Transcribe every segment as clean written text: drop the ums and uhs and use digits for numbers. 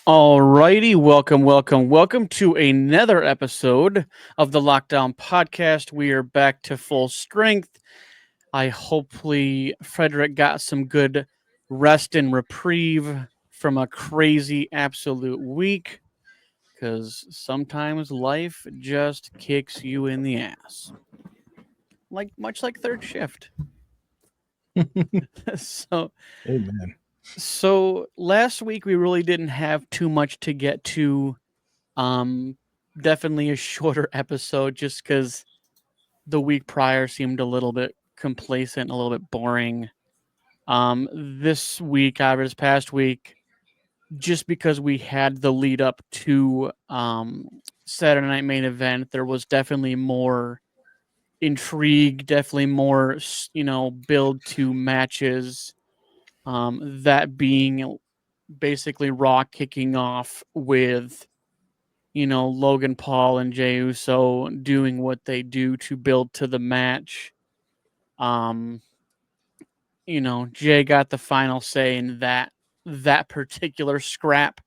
Alrighty, welcome to another episode of the Lockdown Podcast. We are back to full strength. Hopefully Frederick got some good rest and reprieve from a crazy absolute week, because sometimes life just kicks you in the ass, much like third shift. So Amen. So last week we really didn't have too much to get to. Definitely a shorter episode just because the week prior seemed a little bit complacent, a little bit boring. This past week, just because we had the lead up to Saturday Night Main Event, there was definitely more intrigue, definitely more, build to matches. That being basically Raw kicking off with, Logan Paul and Jey Uso doing what they do to build to the match. Jay got the final say in that particular scrap.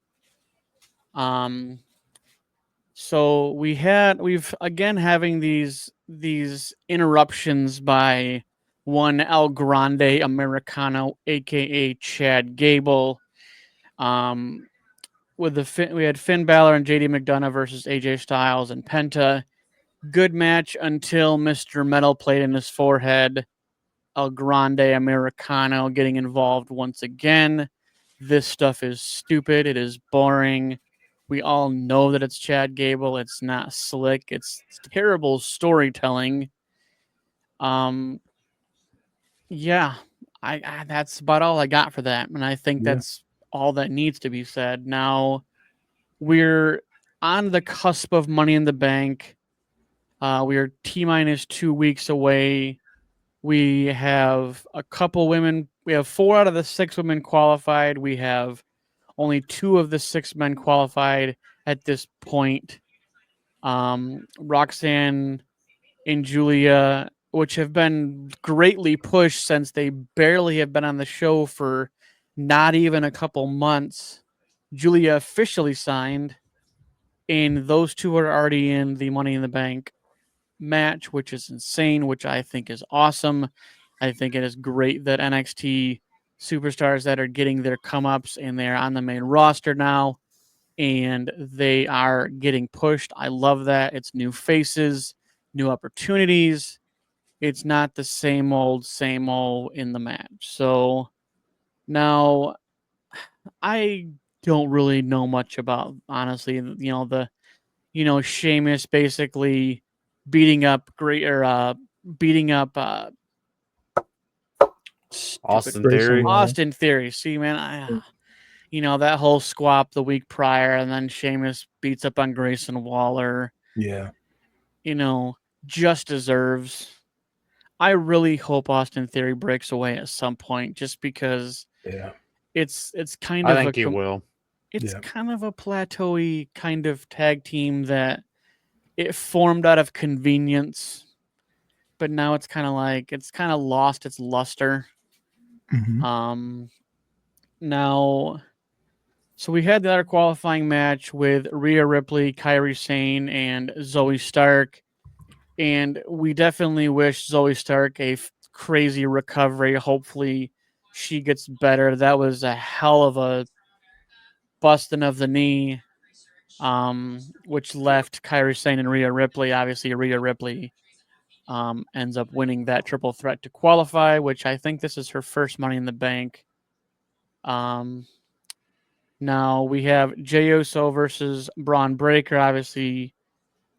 So we've again having these interruptions by one El Grande Americano, aka Chad Gable. We had Finn Balor and JD McDonough versus AJ Styles and Penta. Good match until Mr. Metal played in his forehead. El Grande Americano getting involved once again. This stuff is stupid. It is boring. We all know that it's Chad Gable. It's not slick. It's terrible storytelling. Yeah, I that's about all I got for that, and I think that's all that needs to be said. Now we're on the cusp of Money in the Bank. We are T-minus 2 weeks away. We have a couple women. We have 4 out of the 6 women qualified. We have only 2 of the 6 men qualified at this point. Roxanne and Julia, which have been greatly pushed since they barely have been on the show for not even a couple months. Julia officially signed, and those 2 are already in the Money in the Bank match, which is insane, which I think is awesome. I think it is great that NXT superstars that are getting their come-ups and they're on the main roster now, and they are getting pushed. I love that. It's new faces, new opportunities. It's not the same old in the match. So now I don't really know much about, honestly, Sheamus basically beating up Austin Theory. Austin Theory. See, man, that whole squab the week prior, and then Sheamus beats up on Grayson Waller. Yeah. Just deserves. I really hope Austin Theory breaks away at some point, just because it's kind of I think he will. It's kind of a plateau-y kind of tag team that it formed out of convenience, but now it's kind of lost its luster. Mm-hmm. Now, so we had the other qualifying match with Rhea Ripley, Kairi Sane, and Zoe Stark, and we definitely wish Zoe Stark a crazy recovery. Hopefully, she gets better. That was a hell of a busting of the knee, which left Kairi Sane and Rhea Ripley. Obviously, Rhea Ripley ends up winning that triple threat to qualify, which I think this is her first Money in the Bank. Now we have Jey Uso versus Braun Breaker. Obviously,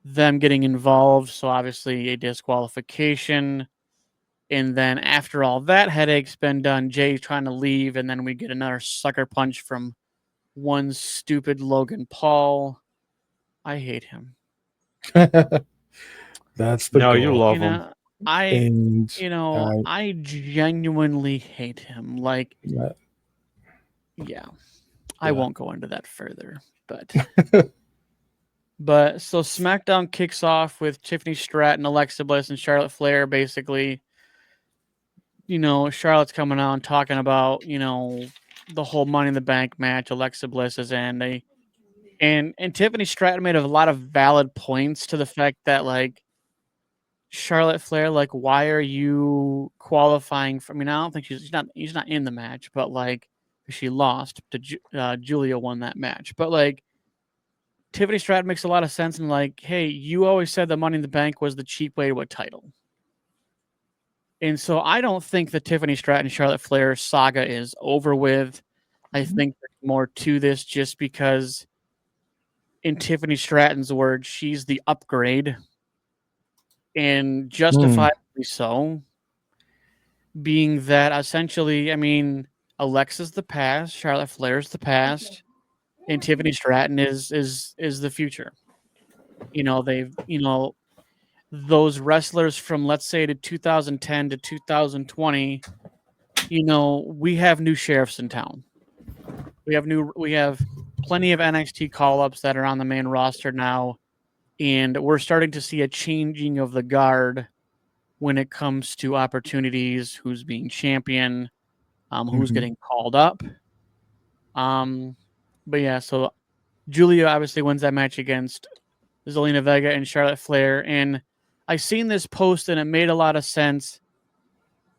them getting involved, so obviously a disqualification. And then after all that headache's been done, Jay's trying to leave, and then we get another sucker punch from one stupid Logan Paul. I hate him. That's the goal. You love him. I genuinely hate him. Yeah. I won't go into that further, but so SmackDown kicks off with Tiffany Stratton, Alexa Bliss, and Charlotte Flair. Basically, Charlotte's coming out and talking about the whole Money in the Bank match Alexa Bliss is in. And Tiffany Stratton made a lot of valid points to the fact that like Charlotte Flair, like, why are you qualifying for? I mean, I don't think she's not in the match, but like she lost to Julia won that match. But like Tiffany Stratton makes a lot of sense. And like, hey, you always said the Money in the Bank was the cheap way to a title. And so I don't think the Tiffany Stratton Charlotte Flair saga is over with. I think there's more to this just because in Tiffany Stratton's words, she's the upgrade. And justifiably so, being that essentially, I mean, Alexa's the past, Charlotte Flair's the past, and Tiffany Stratton is the future. Those wrestlers from, let's say, to 2010 to 2020, we have new sheriffs in town. We have plenty of NXT call-ups that are on the main roster now, and we're starting to see a changing of the guard when it comes to opportunities, who's being champion, who's getting called up. But yeah, so Julia obviously wins that match against Zelina Vega and Charlotte Flair. And I seen this post and it made a lot of sense.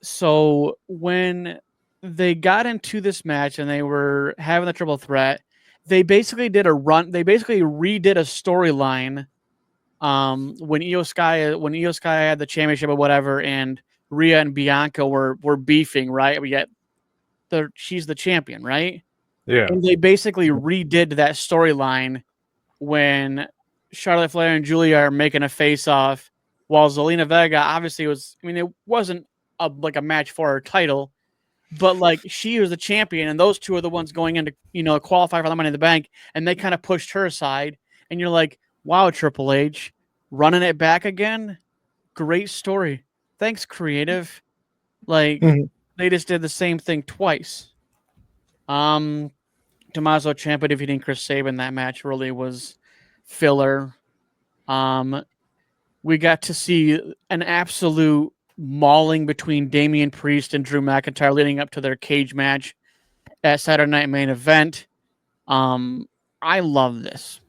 So when they got into this match and they were having the triple threat, they basically did a run. They basically redid a storyline when Io Sky had the championship or whatever, and Rhea and Bianca were beefing, right? She's the champion, right? Yeah. And they basically redid that storyline when Charlotte Flair and Julia are making a face-off, while Zelina Vega obviously it wasn't a match for her title, but like she was the champion, and those two are the ones going in to qualify for the Money in the Bank, and they kind of pushed her aside, and you're like, wow, Triple H, running it back again? Great story. Thanks, creative. Like, they just did the same thing twice. Tommaso Ciampa defeating Chris Sabin, that match really was filler. We got to see an absolute mauling between Damian Priest and Drew McIntyre leading up to their cage match at Saturday Night Main Event. I love this.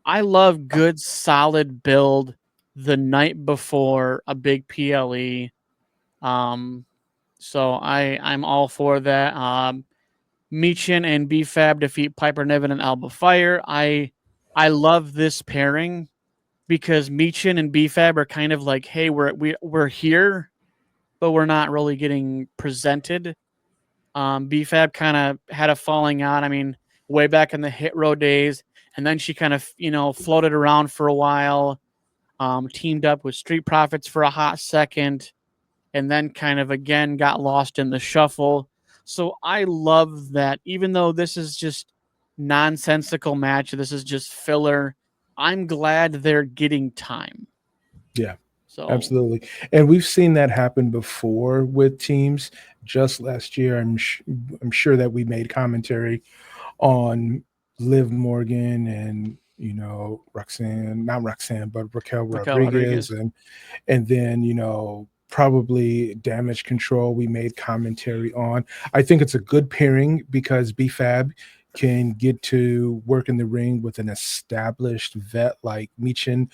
I love good, solid build the night before a big PLE. So I'm all for that. Michin and B-Fab defeat Piper Niven and Alba Fire. I love this pairing because Michin and B-Fab are kind of like, hey, we're here, but we're not really getting presented. B-Fab kind of had a falling out. I mean, way back in the Hit Row days. And then she kind of, floated around for a while, teamed up with Street Profits for a hot second, and then kind of again got lost in the shuffle. So I love that. Even though this is just nonsensical match, this is just filler, I'm glad they're getting time. Yeah. So absolutely. And we've seen that happen before with teams. Just last year, I'm sure that we made commentary on Liv Morgan and Raquel Rodriguez. And then probably Damage Control we made commentary on. I think it's a good pairing because B-Fab can get to work in the ring with an established vet like Michin.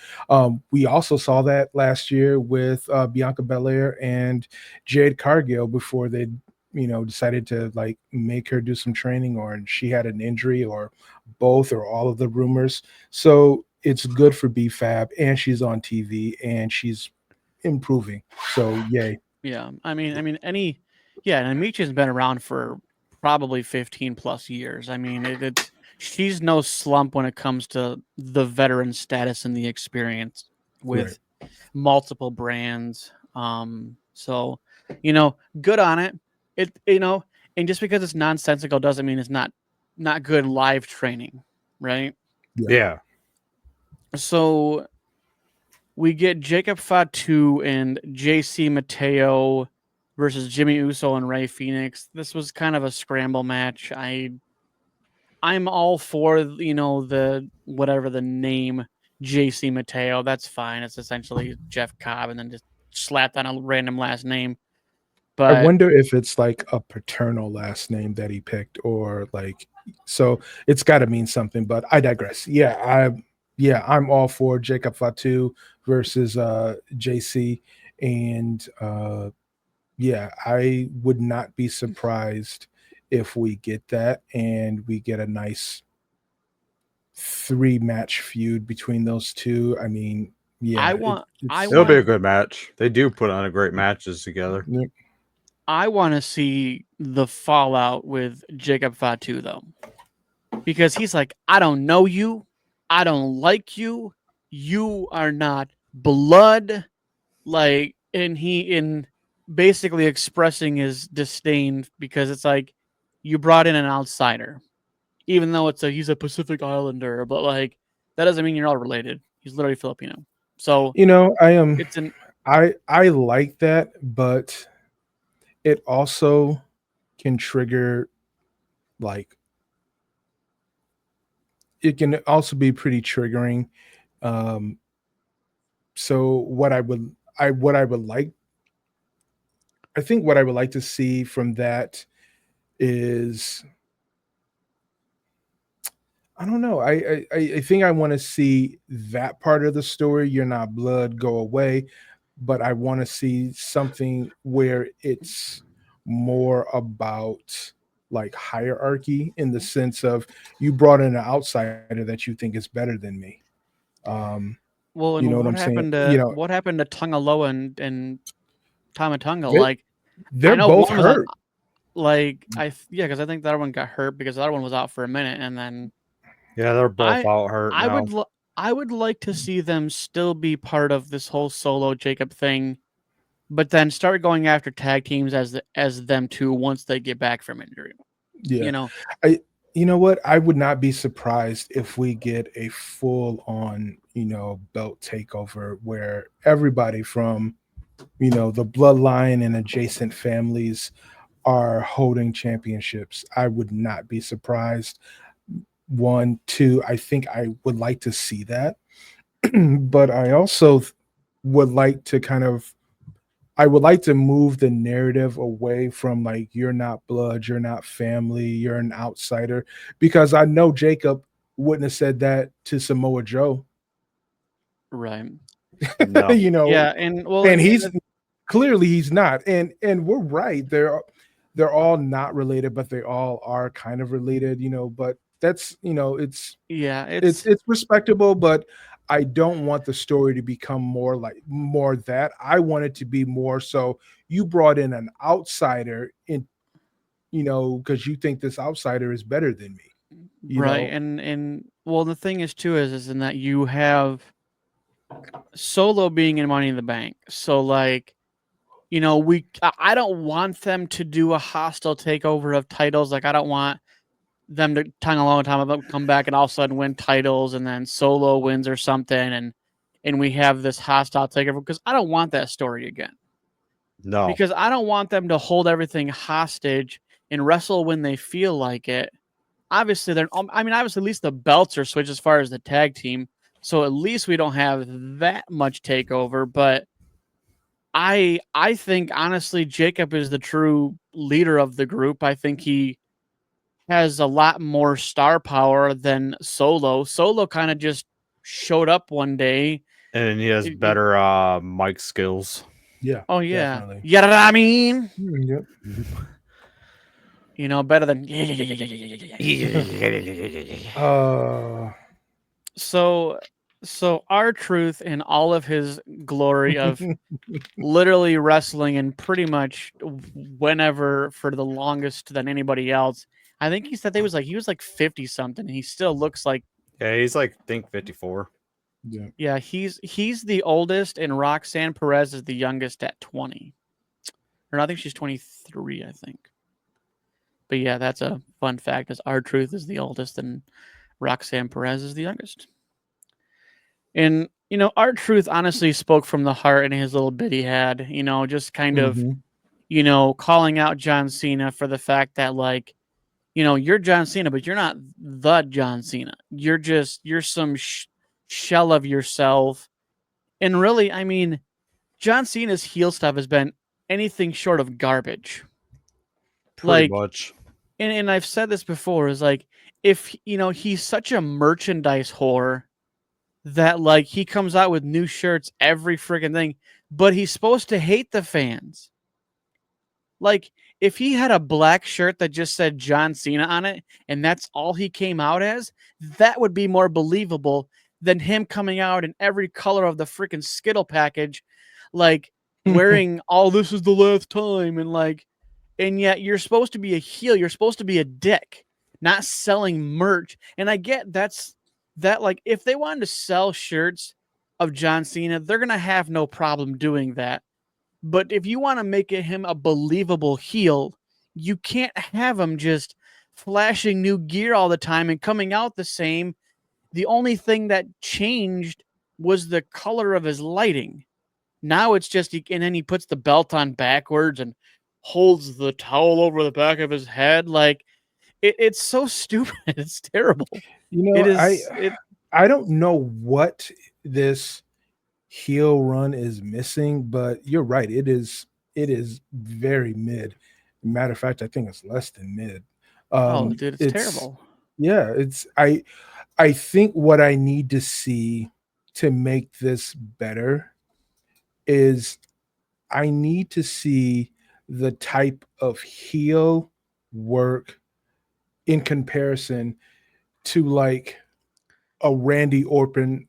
We also saw that last year with Bianca Belair and Jade Cargill before they decided to like make her do some training, or she had an injury, or both, or all of the rumors. So it's good for B-Fab, and she's on TV and she's improving. So yay. Yeah. I mean, and Michin's been around for probably 15 plus years. I mean, she's no slump when it comes to the veteran status and the experience with multiple brands. So, good on it. And just because it's nonsensical doesn't mean it's not good live training, right? Yeah. So we get Jacob Fatu and JC Mateo versus Jimmy Uso and Rey Fenix. This was kind of a scramble match. I I'm all for, you know, the whatever the name JC Mateo. That's fine. It's essentially Jeff Cobb and then just slapped on a random last name. I But wonder if it's like a paternal last name that he picked, or like, so it's got to mean something. But I digress. I'm all for Jacob Fatu versus JC, and yeah, I would not be surprised if we get that and we get a nice 3-match feud between those two. I mean, yeah, it'll be a good match. They do put on a great matches together. yeah. I want to see the fallout with Jacob Fatu though, because he's like, I don't know you, I don't like you, you are not blood, like, and he in basically expressing his disdain because it's like you brought in an outsider, even though he's a Pacific Islander, but like that doesn't mean you're all related. He's literally Filipino, so You know, I like that, but it also can trigger, like, it can also be pretty triggering. So what I would like, I think what I would like to see from that is, I don't know. I think I want to see that part of the story, You're Not Blood, go away, but I want to see something where it's more about like hierarchy, in the sense of you brought in an outsider that you think is better than me. Well, and You know what I'm saying? You know, what happened to Tungaloa and Tamatunga? they, Like, they're I know both one was hurt. because I think the other one got hurt because the other one was out for a minute, and then Yeah, they're both out hurt now. I would like to see them still be part of this whole Solo Jacob thing, but then start going after tag teams as them too once they get back from injury. Yeah. You know, You know what? I would not be surprised if we get a full on, belt takeover where everybody from, the bloodline and adjacent families are holding championships. I would not be surprised. 1, 2, I think I would like to see that. But I also would like to I would like to move the narrative away from like, you're not blood, you're not family, you're an outsider, because I know Jacob wouldn't have said that to Samoa Joe. right? No. Yeah, and he's clearly he's not, and we're right. They're all not related, but they all are kind of related, But that's it's respectable, but I don't want the story to become more that. I want it to be more so you brought in an outsider in, because you think this outsider is better than me. Right. And well, the thing is too is in that you have Solo being in Money in the Bank. So like, I don't want them to do a hostile takeover of titles. Like, I don't want them to tongue a long time of them come back and all of a sudden win titles and then Solo wins or something and we have this hostile takeover, because I don't want that story again. No. Because I don't want them to hold everything hostage and wrestle when they feel like it. Obviously, obviously at least the belts are switched as far as the tag team. So at least we don't have that much takeover, but I think honestly Jacob is the true leader of the group. I think he has a lot more star power than Solo. Solo kind of just showed up one day. And he has better mic skills. Yeah. Oh, yeah. Definitely. You know what I mean? Yep. Better than. So R-Truth in all of his glory of literally wrestling and pretty much whenever for the longest than anybody else. I think he said he was like 50 something. And he still looks like. Yeah, he's like, I think 54. Yeah, he's the oldest, and Roxanne Perez is the youngest at 20. Or I think she's 23, I think. But yeah, that's a fun fact, is R-Truth is the oldest and Roxanne Perez is the youngest. And, R-Truth honestly spoke from the heart in his little bit he had, just kind of, calling out John Cena for the fact that, like, you're John Cena, but you're not the John Cena. You're some shell of yourself. And really, I mean, John Cena's heel stuff has been anything short of garbage. Pretty Like, much. and I've said this before, is like, if he's such a merchandise whore that like he comes out with new shirts every freaking thing, but he's supposed to hate the fans. Like, if he had a black shirt that just said John Cena on it and that's all he came out as, that would be more believable than him coming out in every color of the freaking Skittle package, like wearing all "this is the last time," and yet you're supposed to be a heel, you're supposed to be a dick, not selling merch. And I get that, like, if they wanted to sell shirts of John Cena, they're gonna have no problem doing that. But if you want to make him a believable heel, you can't have him just flashing new gear all the time and coming out the same. The only thing that changed was the color of his lighting. Now it's just, and then he puts the belt on backwards and holds the towel over the back of his head. Like, it's so stupid. It's terrible. It is. I don't know what this heel run is missing, but you're right. It is very mid. Matter of fact, I think it's less than mid. Dude, it's terrible. Yeah, I think what I need to see to make this better is I need to see the type of heel work in comparison to like a Randy Orton,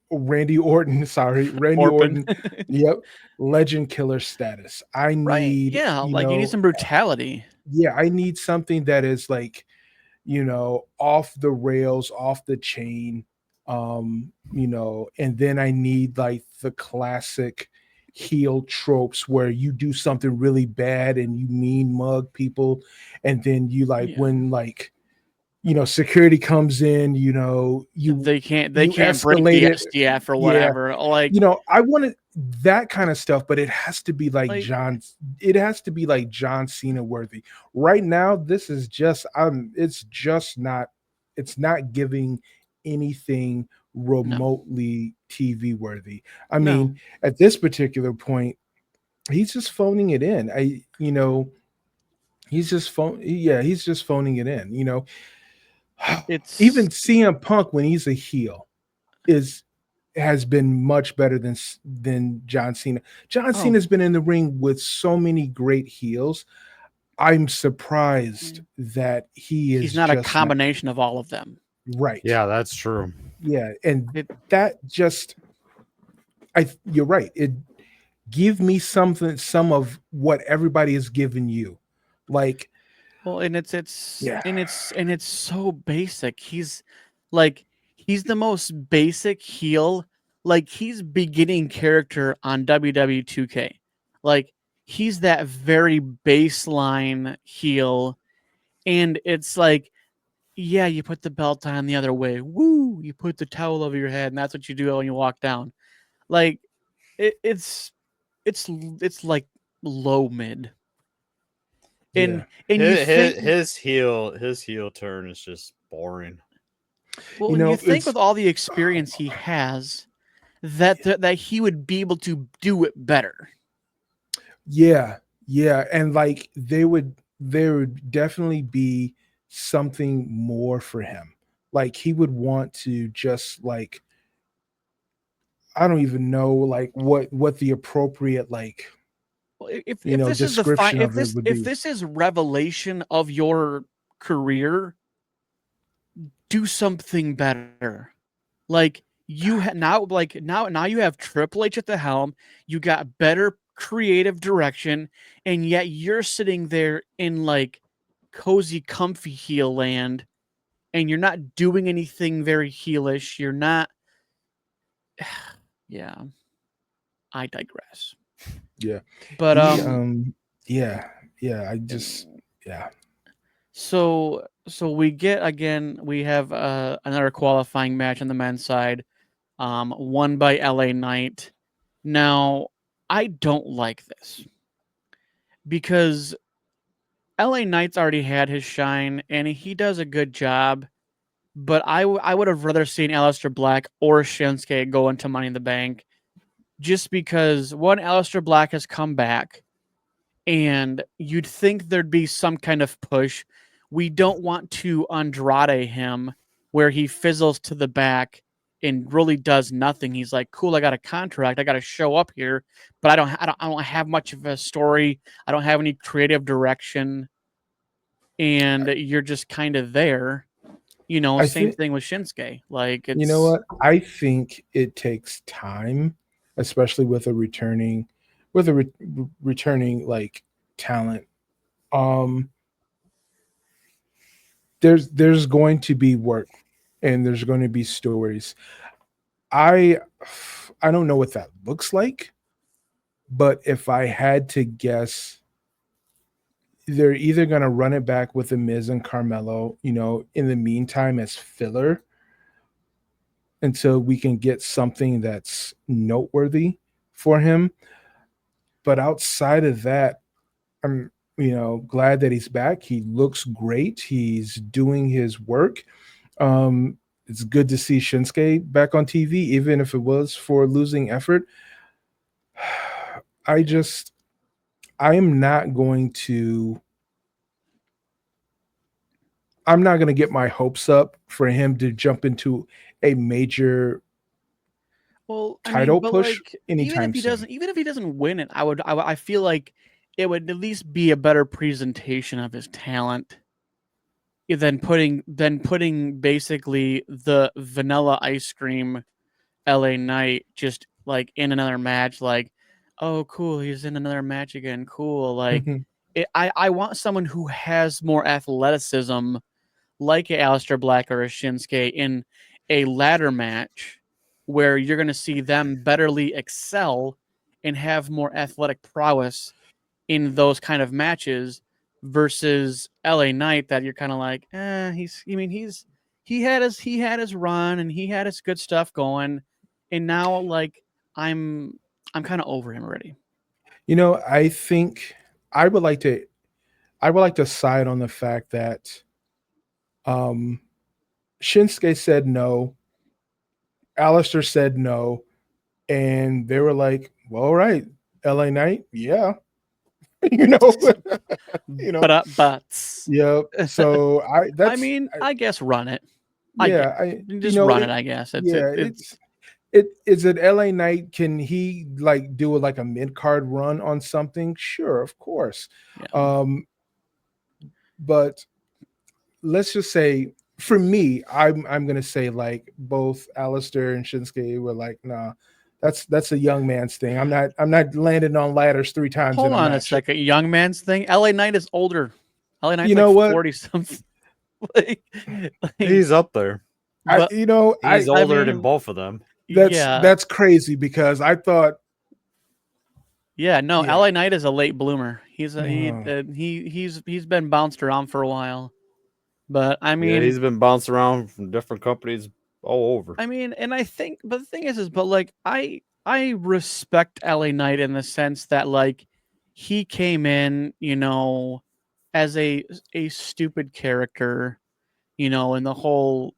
yep, legend killer status. I need, yeah, like you need some brutality. Yeah, I need something that is like, off the rails, off the chain, and then I need like the classic heel tropes where you do something really bad and you mean mug people, and then you when like security comes in, they can't break the SDF or whatever. Yeah. Like, I wanted that kind of stuff, but it has to be like John Cena worthy. Right now, this is just it's not giving anything remotely TV worthy. I mean, at this particular point, he's just phoning it in. He's just phoning it in, It's even CM Punk when he's a heel has been much better than John Cena. John Cena's been in the ring with so many great heels. I'm surprised that he's not a combination of all of them. Right. Yeah, that's true. Yeah, and you're right. It give me some of what everybody has given you. Like, well, and it's so basic. He's the most basic heel. Like, he's beginning character on WWE 2K. Like, he's that very baseline heel. And it's like, yeah, you put the belt on the other way. Woo! You put the towel over your head, and that's what you do when you walk down. Like, it's like low mid. And his heel turn is just boring. Well, you think with all the experience he has, that he would be able to do it better. Yeah, and like there would definitely be something more for him. Like, he would want to just like, I don't even know like what the appropriate like. If this is if this is revelation of your career, do something better. Like, you now you have Triple H at the helm. You got better creative direction, and yet you're sitting there in like cozy, comfy heel land, and you're not doing anything very heelish. You're not. Yeah, I digress. Yeah, but I just So we have another qualifying match on the men's side, won by LA Knight. Now, I don't like this because LA Knight's already had his shine, and he does a good job. But I would have rather seen Aleister Black or Shinsuke go into Money in the Bank, just because one, Aleister Black has come back, and you'd think there'd be some kind of push. We don't want to Andrade him where he fizzles to the back and really does nothing. He's like, cool, I got a contract, I got to show up here, but I don't have much of a story. I don't have any creative direction, and you're just kind of there. Same thing with Shinsuke. Like, you know what? I think it takes time, especially with a returning like talent. There's going to be work and there's going to be stories. I don't know what that looks like, but if I had to guess, they're either going to run it back with the Miz and Carmelo, in the meantime as filler until we can get something that's noteworthy for him. But outside of that, I'm glad that he's back. He looks great. He's doing his work. It's good to see Shinsuke back on TV, even if it was for losing effort. I am not going to get my hopes up for him to jump into a major title push anytime soon. Even if he doesn't win it, I feel like it would at least be a better presentation of his talent than putting basically the Vanilla Ice Cream LA Knight just like in another match. Like, oh, cool, he's in another match again. Cool. Like, I want someone who has more athleticism, like a Aleister Black or a Shinsuke, in a ladder match where you're going to see them betterly excel and have more athletic prowess in those kind of matches versus LA Knight that you're kind of like, he had his run and he had his good stuff going, and now like I'm kind of over him already. I think I would like to side on the fact that Shinsuke said no, Aleister said no, and they were like, well, all right, LA Knight, yeah. Butts. Yep. So I guess run it. Yeah, run it. I guess is it LA Knight? Can he like do like a mid card run on something? Sure, of course. Yeah. But let's just say for me, I'm gonna say like both Aleister and Shinsuke were like, nah, that's a young man's thing. I'm not landing on ladders 3 times. Hold on a second, young man's thing. LA Knight is older. LA Knight's 40 something. He's up there. He's older than both of them. That's crazy because I thought. Yeah, no, LA Knight is a late bloomer. He's been bounced around for a while, but I mean, he's been bounced around from different companies all over. I mean, and I think, but the thing is but like I respect LA Knight in the sense that like he came in, as a stupid character, and the whole,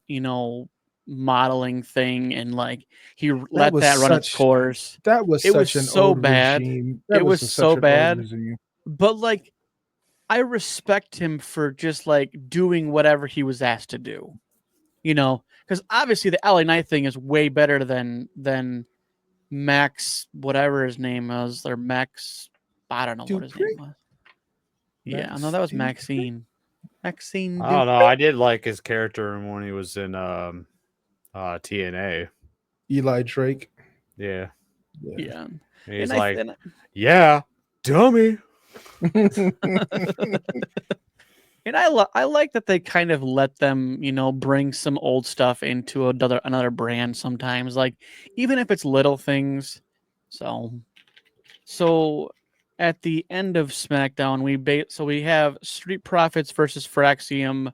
modeling thing, and like he let that run its course. It was so bad. It was so bad. But like, I respect him for just like doing whatever he was asked to do, because obviously the LA Knight thing is way better than Max, whatever his name was, or Max. I don't know what his name was. Yeah, no, that was Maxine. Maxine. I don't know. I did like his character when he was in TNA. Eli Drake. Yeah. He's and yeah, dummy. And I like that they kind of let them, bring some old stuff into another brand sometimes, like even if it's little things. So at the end of SmackDown, we have Street Profits versus Fraxium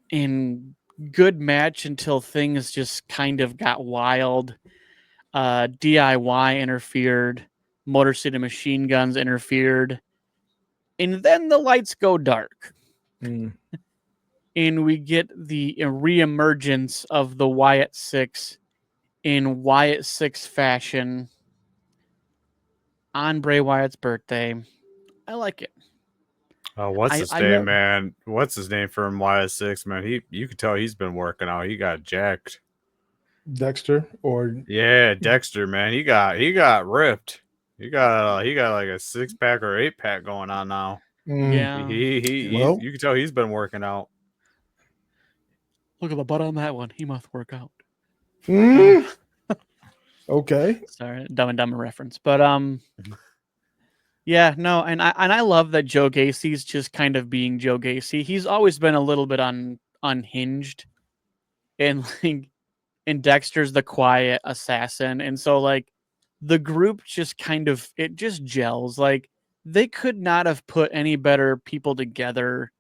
in good match until things just kind of got wild. DIY interfered, Motor City Machine Guns interfered, And then the lights go dark. Mm. And we get the reemergence of the Wyatt Six in Wyatt Six fashion on Bray Wyatt's birthday. I like it. Oh, what's his I name, man? What's his name from YS6, man? You could tell he's been working out. He got jacked. Dexter or Yeah, Dexter, man. He got ripped. He got like a 6-pack or 8-pack going on now. Yeah. Well- You can tell he's been working out. Look at the butt on that one. He must work out. Okay. Sorry, Dumb and Dumber reference. But yeah, no, and I love that Joe Gacy's just kind of being Joe Gacy. He's always been a little bit unhinged. And like and Dexter's the quiet assassin. And so like the group just kind of it just gels. Like they could not have put any better people together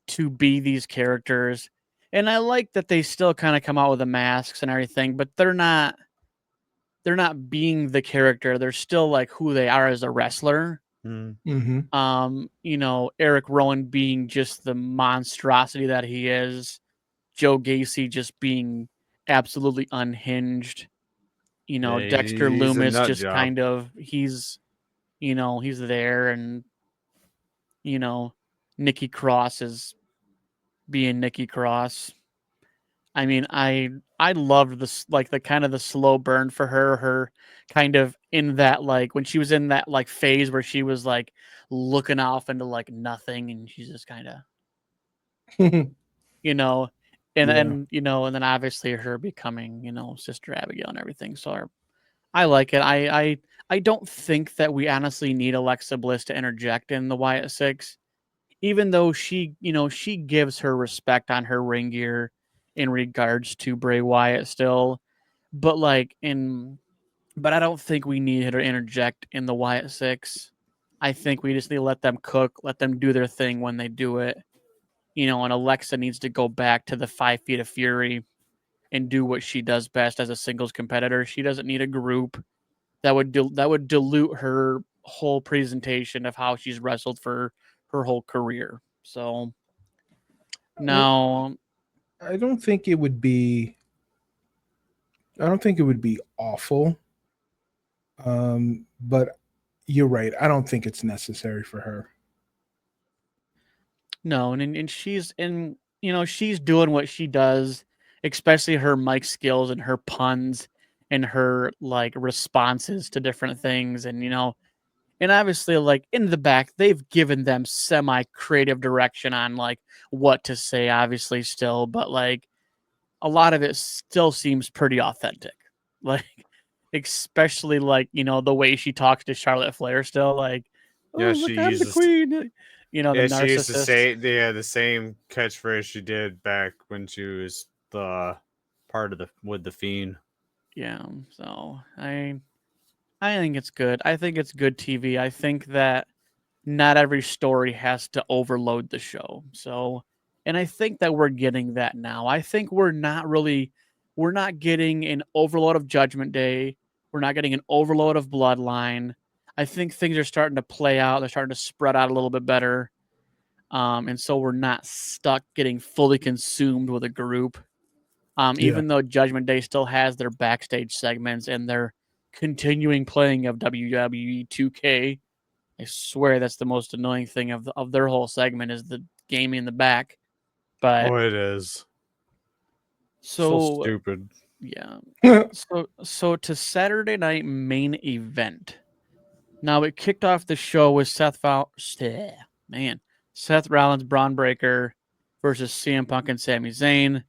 to be these characters. And I like that they still kind of come out with the masks and everything, but they're not being the character. They're still like who they are as a wrestler. Mm-hmm. You know, Eric Rowan being just the monstrosity that he is, Joe Gacy just being absolutely unhinged. You know, Yeah, Dexter he's a Loomis nut just job. kind of he's there, and you know, Nikki Cross is being Nikki Cross. I mean, I loved this like the kind of the slow burn for her kind of in that like when she was in that like phase where she was like looking off into like nothing and she's just kind of you know and Yeah. then you know and then obviously her becoming you know Sister Abigail and everything. So I like it. I don't think that we honestly need Alexa Bliss to interject in the Wyatt Six, even though she gives her respect on her ring gear in regards to Bray Wyatt still, but but I don't think we need her to interject in the Wyatt Six. I think we just need to let them cook, let them do their thing when they do it. You know, and Alexa needs to go back to the 5 Feet of Fury and do what she does best as a singles competitor. She doesn't need a group that would dilute her whole presentation of how she's wrestled for her whole career. So now, I don't think it would be awful. But you're right. I don't think it's necessary for her. no, and she's she's doing what she does, especially her mic skills and her puns and her like responses to different things, and and obviously like in the back they've given them semi creative direction on like what to say, obviously still, but like a lot of it still seems pretty authentic, like especially like the way she talks to Charlotte Flair still, like, oh Yeah, look, she I'm the uses queen, the Yeah, she used to narcissist. say the same catchphrase she did back when she was the part of the Fiend. Yeah, so I think it's good. I think it's good TV. I think that not every story has to overload the show. So, and I think that we're getting that now. I think we're not getting an overload of Judgment Day. We're not getting an overload of Bloodline. I think things are starting to play out. They're starting to spread out a little bit better. And so we're not stuck getting fully consumed with a group. Even though Judgment Day still has their backstage segments and their continuing playing of WWE 2K. I swear that's the most annoying thing of their whole segment is the game in the back. But Oh, it is so stupid. yeah. So to Saturday night main event. Now it kicked off the show with Seth Rollins, Braun Breaker versus CM Punk and Sami Zayn.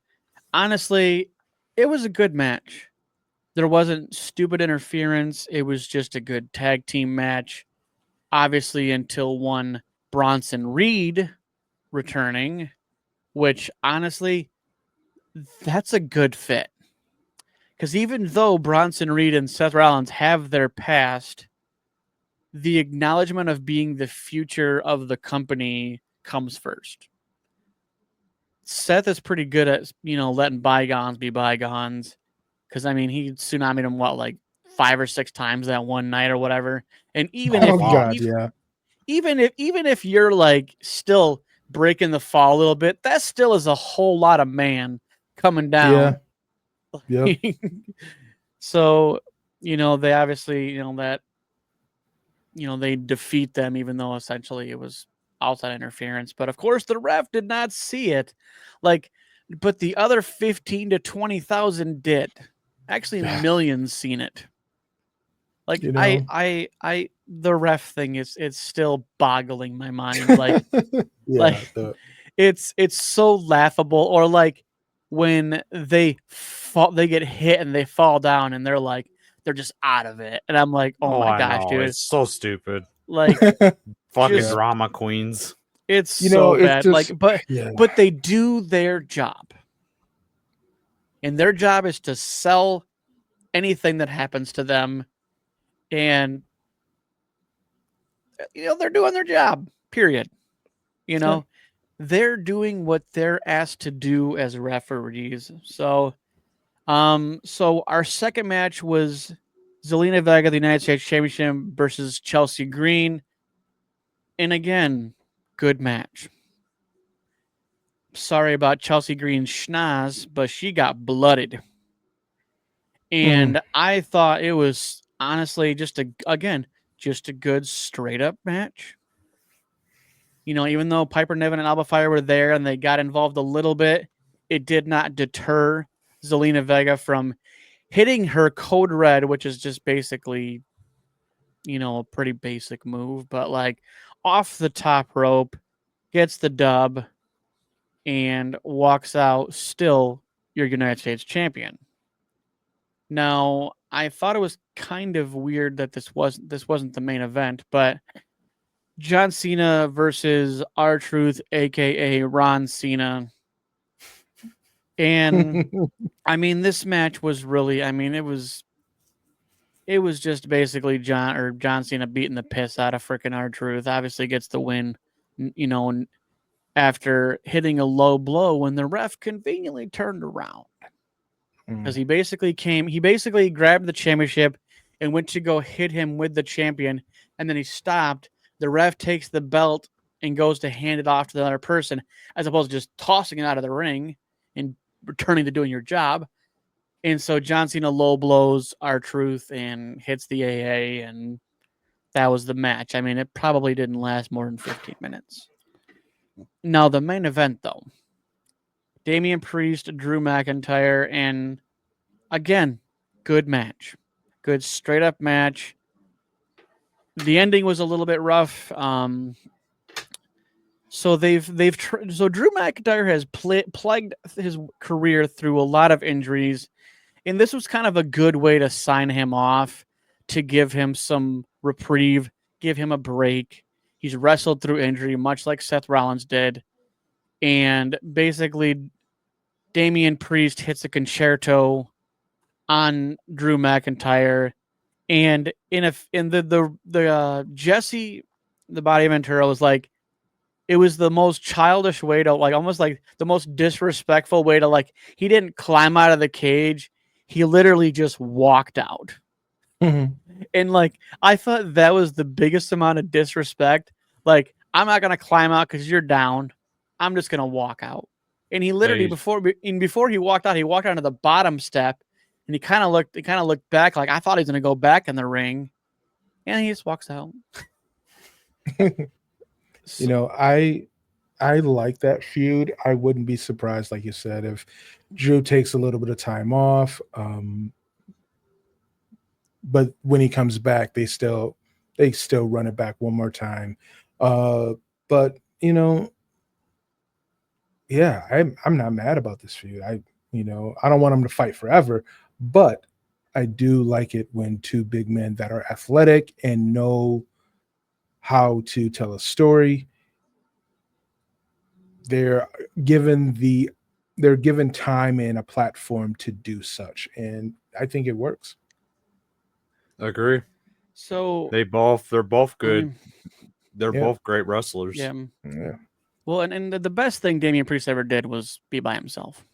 Honestly, it was a good match. There wasn't stupid interference. It was just a good tag team match. Obviously, until one Bronson Reed returning, which honestly, that's a good fit. Because even though Bronson Reed and Seth Rollins have their past, the acknowledgement of being the future of the company comes first. Seth is pretty good at, letting bygones be bygones. Because, I mean, he tsunami'd him, like 5 or 6 times that one night or whatever. And even even if you're like still breaking the fall a little bit, that still is a whole lot of man coming down. Yeah. Yep. So, they obviously, that, they defeat them, even though essentially it was outside interference. But of course, the ref did not see it. But the other 15 to 20,000 did. Actually, millions seen it. The ref thing it's still boggling my mind. It's so laughable. Or like when they get hit and they fall down and they're just out of it, and I'm like, oh my gosh, dude, it's so stupid. Like fucking drama queens. It's so bad. Just, but they do their job, and their job is to sell anything that happens to them, and they're doing their job. Period. They're doing what they're asked to do as referees. So our second match was Zelina Vega, the United States Championship, versus Chelsea Green. And again, good match. Sorry about Chelsea Green's schnoz, but she got blooded. And I thought it was honestly just a good straight up match. Even though Piper Niven and Alba Fire were there and they got involved a little bit, it did not deter Zelina Vega from hitting her code red, which is just basically, a pretty basic move, but like off the top rope, gets the dub, and walks out still your United States champion. Now, I thought it was kind of weird that this wasn't the main event, but John Cena versus R-Truth, aka Ron Cena. And I mean, this match was really, it was just basically John Cena beating the piss out of freaking R-Truth. Obviously gets the win, after hitting a low blow when the ref conveniently turned around. Because he basically grabbed the championship and went to go hit him with the champion, and then he stopped. The ref takes the belt and goes to hand it off to the other person, as opposed to just tossing it out of the ring and returning to doing your job. And so John Cena low blows R-Truth and hits the AA, and that was the match. I mean, it probably didn't last more than 15 minutes. Now, the main event, though. Damian Priest, Drew McIntyre, and again, good match. Good straight-up match. The ending was a little bit rough. So Drew McIntyre has plagued his career through a lot of injuries, and this was kind of a good way to sign him off, to give him some reprieve, give him a break. He's wrestled through injury, much like Seth Rollins did. And basically, Damian Priest hits a concerto on Drew McIntyre, and Jesse, the Body Ventura, was like, it was the most childish way to, like, almost like the most disrespectful way to, like, he didn't climb out of the cage. He literally just walked out. And like, I thought that was the biggest amount of disrespect. Like, I'm not going to climb out because you're down. I'm just going to walk out. And he literally, before he walked out, onto the bottom step, and he kind of looked back, like, I thought he was going to go back in the ring, and he just walks out. I like that feud. I wouldn't be surprised, like you said, if Drew takes a little bit of time off. But when he comes back, they still run it back one more time. But yeah, I'm not mad about this feud. I don't want them to fight forever, but I do like it when two big men that are athletic and know how to tell a story, they're given time and a platform to do such, and I think it works. Agree. So they're both good. They're both great wrestlers. Yeah. Well, and the best thing Damian Priest ever did was be by himself.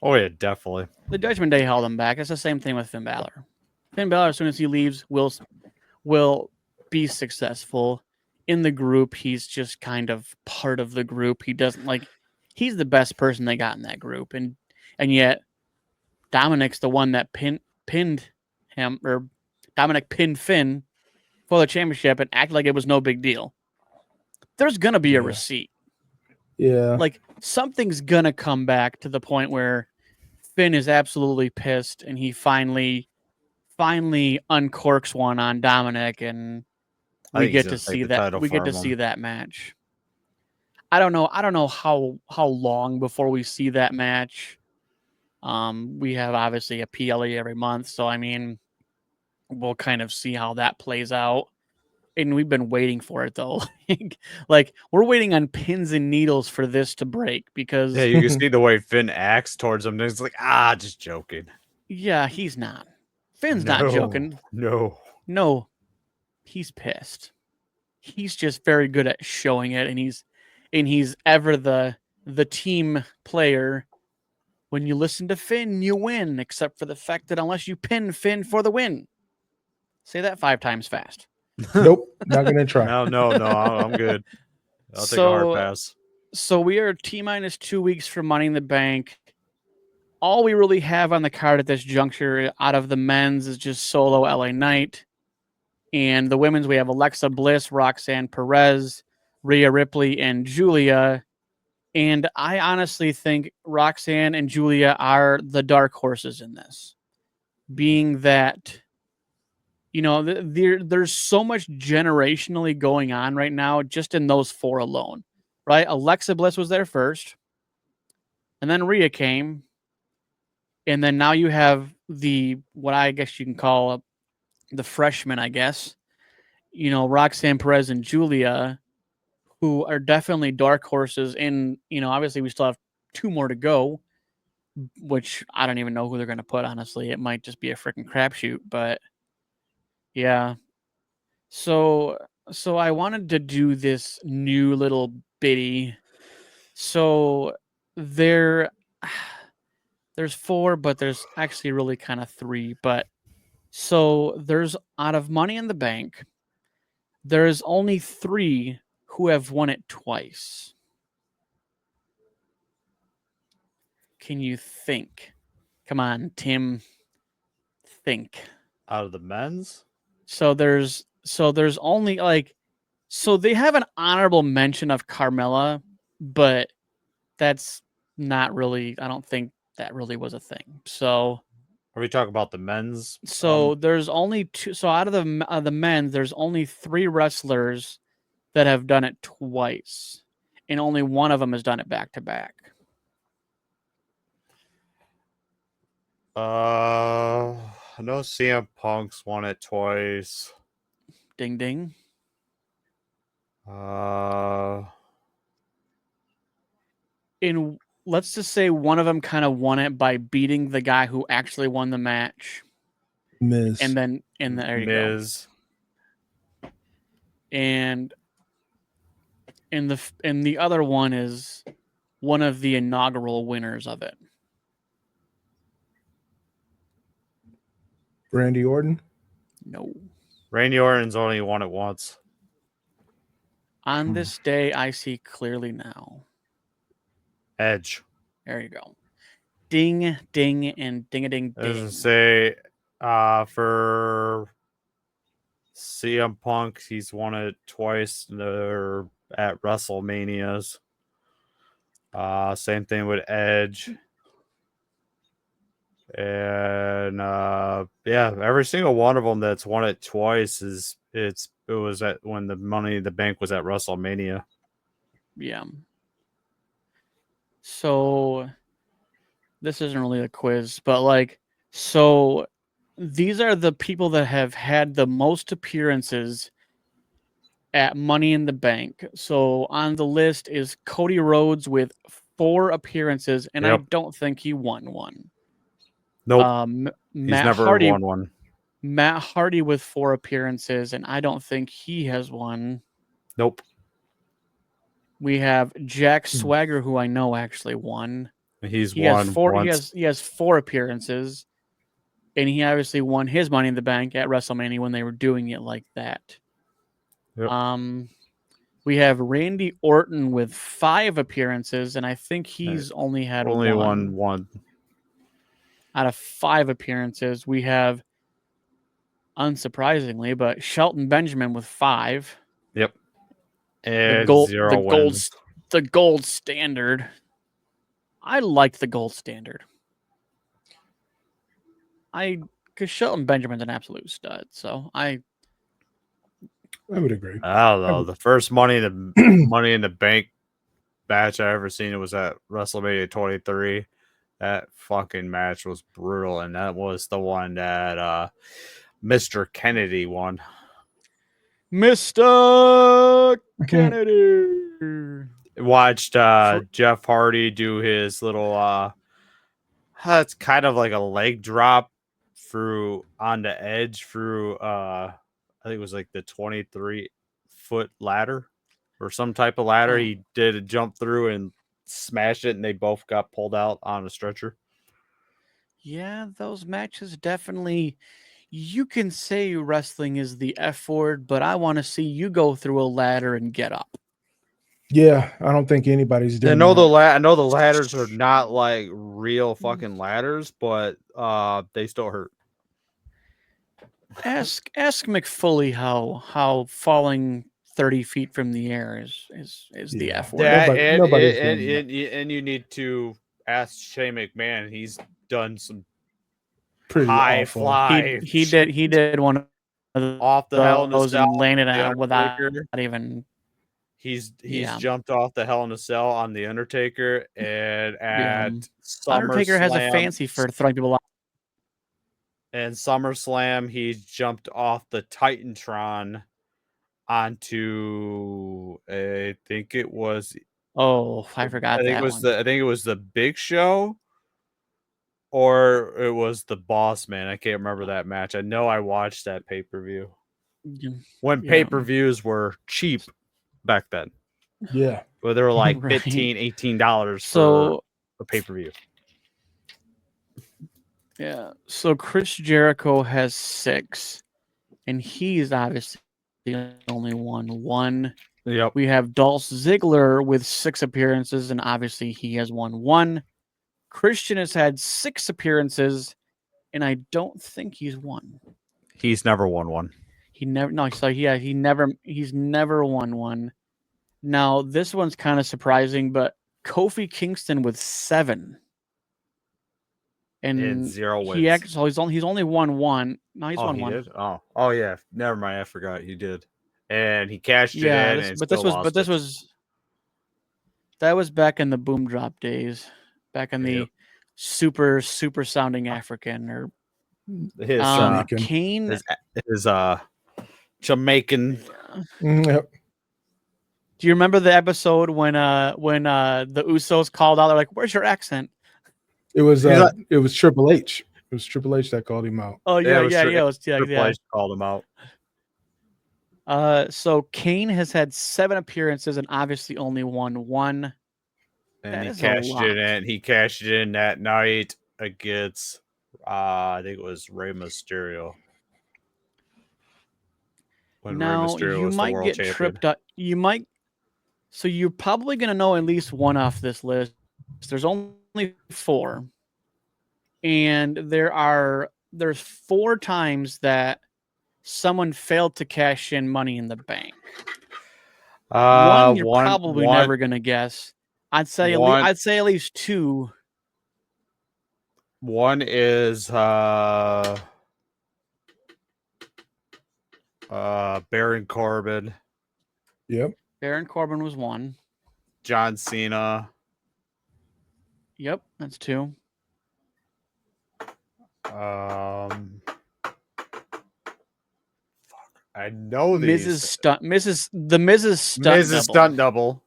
Oh yeah, definitely. The Judgment Day held him back. It's the same thing with Finn Balor. Finn Balor, as soon as he leaves, will be successful. in the group, he's just kind of part of the group. He doesn't like. He's the best person they got in that group, and yet Dominic's the one that pinned him, or Dominic pinned Finn for the championship and acted like it was no big deal. There's gonna be a receipt. Yeah. Like something's gonna come back to the point where Finn is absolutely pissed and he finally uncorks one on Dominic, and we get to see that. We get to see that match. I don't know how long before we see that match. We have obviously a PLE every month, so I mean, we'll kind of see how that plays out. And we've been waiting for it though. Like we're waiting on pins and needles for this to break because you can see the way Finn acts towards him. It's like, just joking. Yeah, he's not. Finn's not joking. No, he's pissed. He's just very good at showing it, and he's ever the team player. When you listen to Finn, you win, except for the fact that unless you pin Finn for the win. Say that 5 times fast. Nope, not gonna try. No, I'm good. I'll take a hard pass. So we are T- 2 weeks from Money in the Bank. All we really have on the card at this juncture out of the men's is just Solo LA Knight. And the women's, we have Alexa Bliss, Roxanne Perez, Rhea Ripley, and Julia. And I honestly think Roxanne and Julia are the dark horses in this, being that, you know, there's so much generationally going on right now just in those 4 alone, right? Alexa Bliss was there first, and then Rhea came, and then now you have what I guess you can call the freshmen, I guess, you know, Roxanne Perez and Julia, who are definitely dark horses. And, you know, obviously we still have 2 more to go, which I don't even know who they're going to put, honestly. It might just be a freaking crapshoot, but yeah. So I wanted to do this new little bitty. So there's 4, but there's actually really kind of 3. But so there's out of Money in the Bank, there's only 3 who have won it twice. Can you think? Come on, Tim. Think. Out of the men's? So there's only so they have an honorable mention of Carmella, but that's not really, I don't think that really was a thing. So are we talking about the men's? So there's only 2. So out of the men's, there's only 3 wrestlers that have done it twice, and only one of them has done it back to back. I know CM Punk's won it twice. Ding ding. And let's just say one of them kind of won it by beating the guy who actually won the match. Miz. And then there you Miz. go. And the other one is one of the inaugural winners of it. Randy Orton? No. Randy Orton's only won it once. On this day, I see clearly now. Edge. There you go. Ding, ding, and ding-a-ding, ding. I was gonna say, for CM Punk, he's won it twice at WrestleManias. Same thing with Edge. And every single one of them that's won it twice it was at when the Money in the Bank was at WrestleMania. Yeah. So this isn't really a quiz, but so these are the people that have had the most appearances at Money in the Bank. So on the list is Cody Rhodes with 4 appearances, and I don't think he won one. Nope. He's never won one. Matt Hardy with 4 appearances, and I don't think he has won. Nope. We have Jack Swagger, who I know actually won. He won once. He has 4 appearances, and he obviously won his Money in the Bank at WrestleMania when they were doing it like that. Yep. We have Randy Orton with 5 appearances, and I think he's only had Only one. one. Out of 5 appearances. We have, unsurprisingly, but Shelton Benjamin with 5. Yep. The And gold, 0 wins. the gold standard. I like the gold standard. Because Shelton Benjamin's an absolute stud, so I would agree. I don't know. The first Money in the Bank match I ever seen, it was at WrestleMania 23. That fucking match was brutal, and that was the one that Mr. Kennedy won. Mr. Kennedy. Watched Jeff Hardy do his little it's kind of like a leg drop through on the edge through I think it was like the 23-foot ladder or some type of ladder. He did a jump through and smashed it, and they both got pulled out on a stretcher. Yeah, those matches definitely. You can say wrestling is the F word, but I want to see you go through a ladder and get up. Yeah, I don't think anybody's doing I know that. I know the ladders are not like real fucking ladders, but they still hurt. Ask McFoley how falling 30 feet from the air is the Yeah. F word. That Nobody's doing that. and you need to ask Shane McMahon. He's done some Pretty high awful. fly. He did one of off the Hell in a those Cell and landed on the on it without Undertaker. even. He's Yeah. jumped off the Hell in a Cell on the Undertaker, and at Undertaker has a SummerSlam- fancy for throwing people off. And SummerSlam, he jumped off the Titantron onto I think it was Oh, I forgot I think that it was one. the I think it was the Big Show or it was the Boss Man. I can't remember that match. I know I watched that pay-per-view. When pay-per-views were cheap back then. Yeah. Where they were like Right. $15, $18 So for a pay-per-view. yeah, so Chris Jericho has 6, and he's obviously only won 1. Yep. We have Dolph Ziggler with 6 appearances, and obviously he has won 1. Christian has had 6 appearances, and I don't think he's won. He's never won one. He's never won one. Now this one's kind of surprising, but Kofi Kingston with 7. And 0 wins. He's only won 1. No, he's won 1. Did? Oh yeah. Never mind. I forgot he did. And he cashed it in. That was back in the Boom Drop days, back in the super sounding African or his Kane. His Jamaican. Yep. Do you remember the episode when the Usos called out? They're like, "Where's your accent?" It was Triple H. It was Triple H that called him out. Oh yeah. Triple H called him out. So Kane has had 7 appearances and obviously only won 1. And he cashed it in. He cashed it in that night against I think it was Rey Mysterio. When Rey Mysterio was the world champion. Tripped up. So you're probably gonna know at least one off this list. There's only 4. And there's 4 times that someone failed to cash in Money in the Bank. One you're probably never gonna guess. I'd say at least 2. One is Baron Corbin. Yep. Baron Corbin was 1. John Cena. Yep, that's 2. I know these. Mrs. Stunt Double.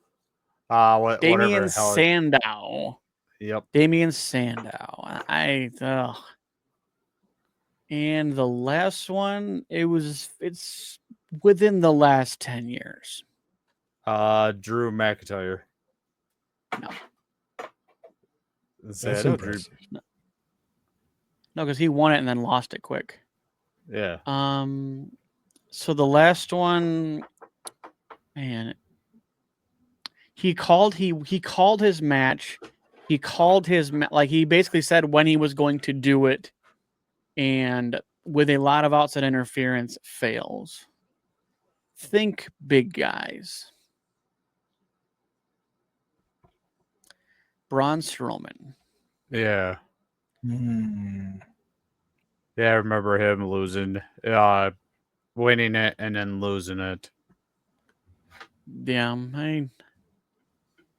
Damien Sandow. Yep. Damien Sandow. And the last one, it's within the last 10 years. Drew McIntyre. No. That's impressive. No, because he won it and then lost it quick. Yeah. So the last one, man, he called his match. He called his like he basically said when he was going to do it, and with a lot of outside interference, fails. Think big guys. Braun Strowman. Yeah. Mm. Yeah, I remember him losing, winning it and then losing it. Yeah,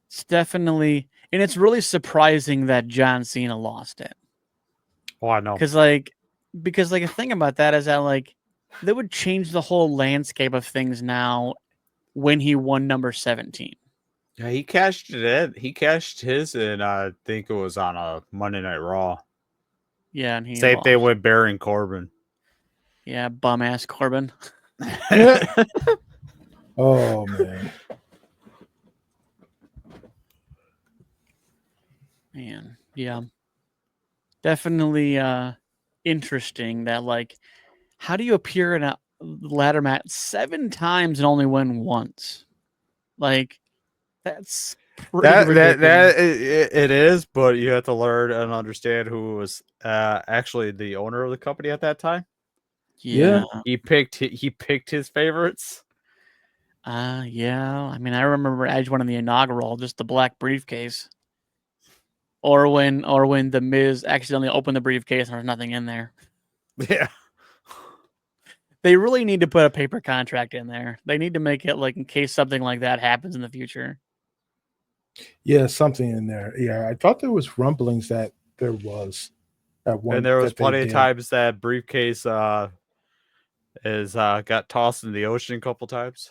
it's definitely, and it's really surprising that John Cena lost it. Oh, I know. Because the thing about that is that like that would change the whole landscape of things now when he won number 17. Yeah, he cashed it in. He cashed his in, I think it was on a Monday Night Raw. Yeah, and he Same thing lost. with Baron Corbin. Yeah, bum ass Corbin. Oh man. Man, yeah. Definitely interesting that like how do you appear in a ladder match 7 times and only win once? Like that's pretty ridiculous. It is, but you have to learn and understand who was actually the owner of the company at that time. Yeah. He picked his favorites. Yeah. I mean, I remember Edge winning the inaugural, just the black briefcase. Or when the Miz accidentally opened the briefcase and there's nothing in there. Yeah. They really need to put a paper contract in there. They need to make it like in case something like that happens in the future. Yeah, something in there. Yeah, I thought there was rumblings that there was at one. And there was that they plenty of did. times that briefcase is got tossed in the ocean a couple times.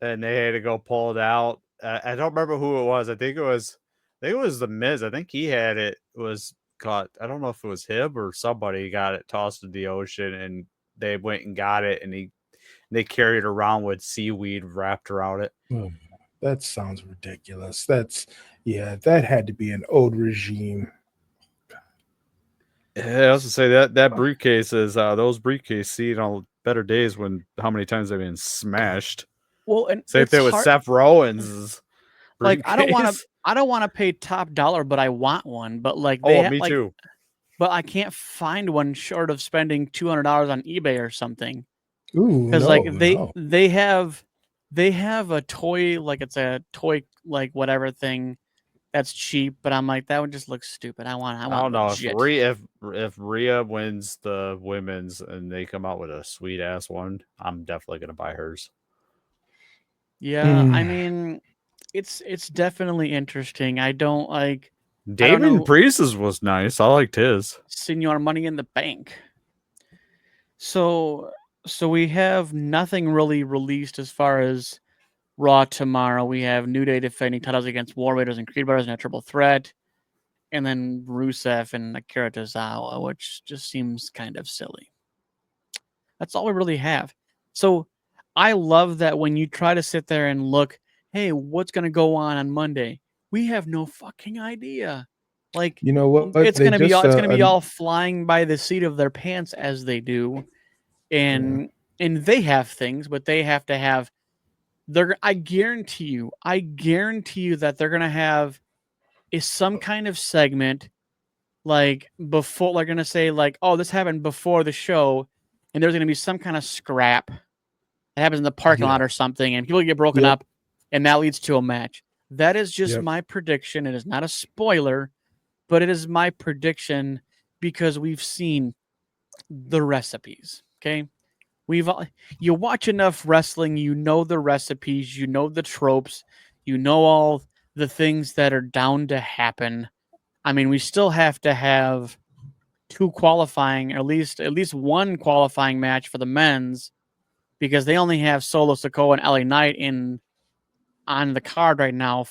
And they had to go pull it out. I don't remember who it was. I think it was the Miz. I think he had it. Was caught. I don't know if it was him or somebody got it tossed in the ocean, and they went and got it, and they carried it around with seaweed wrapped around it. Oh, that sounds ridiculous. That had to be an old regime. Yeah, I was to say that briefcase is those briefcase see it on better days when how many times they've been smashed. Well, and Same thing with Seth Rollins. Like I don't want to pay top dollar, but I want one. But like me too. But I can't find one short of spending $200 on eBay or something. Ooh, because they have a toy, like it's a toy like whatever thing that's cheap, but I'm like that would just look stupid. I don't know legit. if Rhea wins the women's and they come out with a sweet ass one, I'm definitely gonna buy hers. Yeah, I mean, it's definitely interesting. I don't like Damon Priest's was nice. I liked his. Senor Money in the Bank. So we have nothing really released as far as Raw tomorrow. We have New Day defending titles against War Raiders and Creed Brothers in a triple threat. And then Rusev and Akira Tozawa, which just seems kind of silly. That's all we really have. So I love that when you try to sit there and look, hey, what's going to go on Monday? We have no fucking idea. Like, you know what? It's going to be all flying by the seat of their pants as they do. And they have things, but they have to have I guarantee you that they're going to have some kind of segment like before they're going to say like, oh, this happened before the show. And there's going to be some kind of scrap that happens in the parking lot or something. And people get broken up and that leads to a match. That is just my prediction. It is not a spoiler, but it is my prediction because we've seen the recipes. Okay. You watch enough wrestling, you know the recipes, you know the tropes, you know all the things that are down to happen. I mean, we still have to have 2 qualifying, or at least 1 qualifying match for the men's because they only have Solo Sikoa and LA Knight on the card right now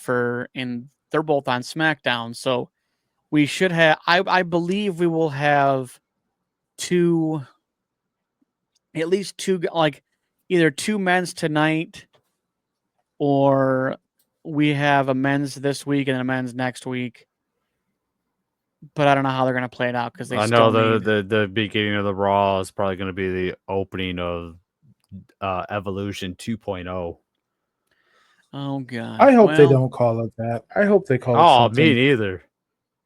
and they're both on SmackDown. So we should have I believe we will have at least 2, like either 2 men's tonight or we have a men's this week and a men's next week. But I don't know how they're going to play it out because I know the beginning of the Raw is probably going to be the opening of Evolution 2.0. Oh god. I hope they don't call it that. I hope they call it something. Me neither.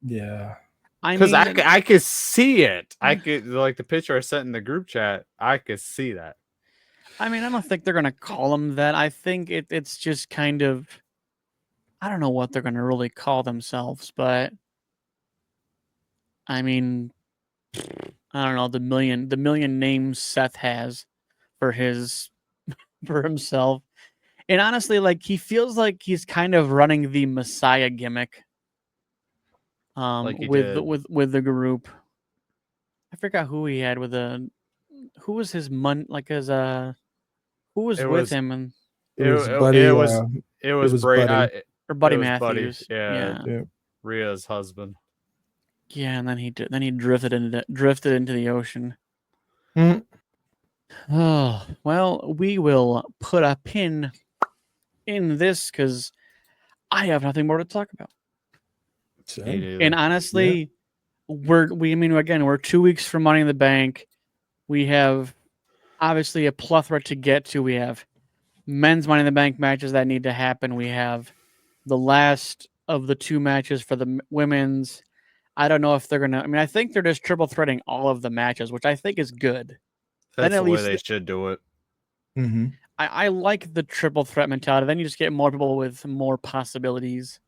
Yeah. Because I could see it. I could, like, the picture I sent in the group chat, I could see that. I mean, I don't think they're gonna call them that. I think it's just kind of, I don't know what they're gonna really call themselves, but I mean, I don't know, the million names Seth has for himself. And honestly, like, he feels like he's kind of running the Messiah gimmick. Like he with did. with the group. I forgot who he had with who was his who was with him, and it was Buddy. It was Buddy. Or Buddy Buddy. Matthews. Yeah. Rhea's husband. Yeah, and then he drifted into the ocean. Mm. Oh, well, we will put a pin in this because I have nothing more to talk about. And honestly, we're 2 weeks from Money in the Bank. We have obviously a plethora to get to. We have men's Money in the Bank matches that need to happen. We have the last of the 2 matches for the women's. I don't know if they're gonna. I mean, I think they're just triple threading all of the matches, which I think is good. That's the way they should do it. Mm-hmm. I like the triple threat mentality. Then you just get more people with more possibilities.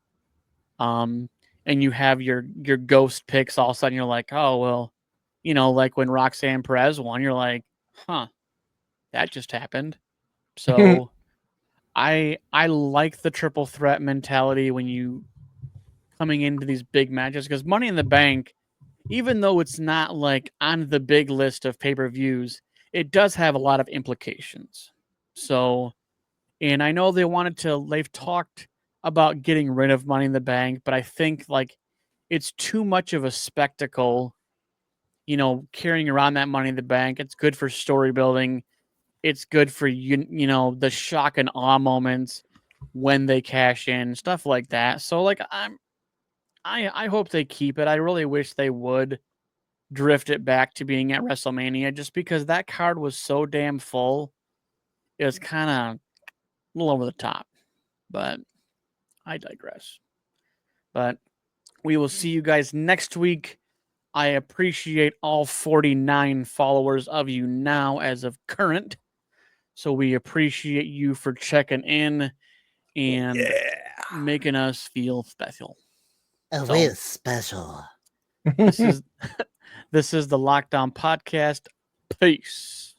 And you have your ghost picks. All of a sudden, you're like, oh well, like when Roxanne Perez won, you're like, huh, that just happened. So, I like the triple threat mentality when you coming into these big matches, because Money in the Bank, even though it's not like on the big list of pay-per-views, it does have a lot of implications. So, and I know they've talked about getting rid of Money in the Bank, but I think like it's too much of a spectacle, carrying around that Money in the Bank. It's good for story building. It's good for the shock and awe moments when they cash in, stuff like that. So like I hope they keep it. I really wish they would drift it back to being at WrestleMania, just because that card was so damn full. It was kind of a little over the top, but I digress. But we will see you guys next week. I appreciate all 49 followers of you now as of current. So we appreciate you for checking in and making us feel special. We're special. This is the Lockdown Podcast. Peace.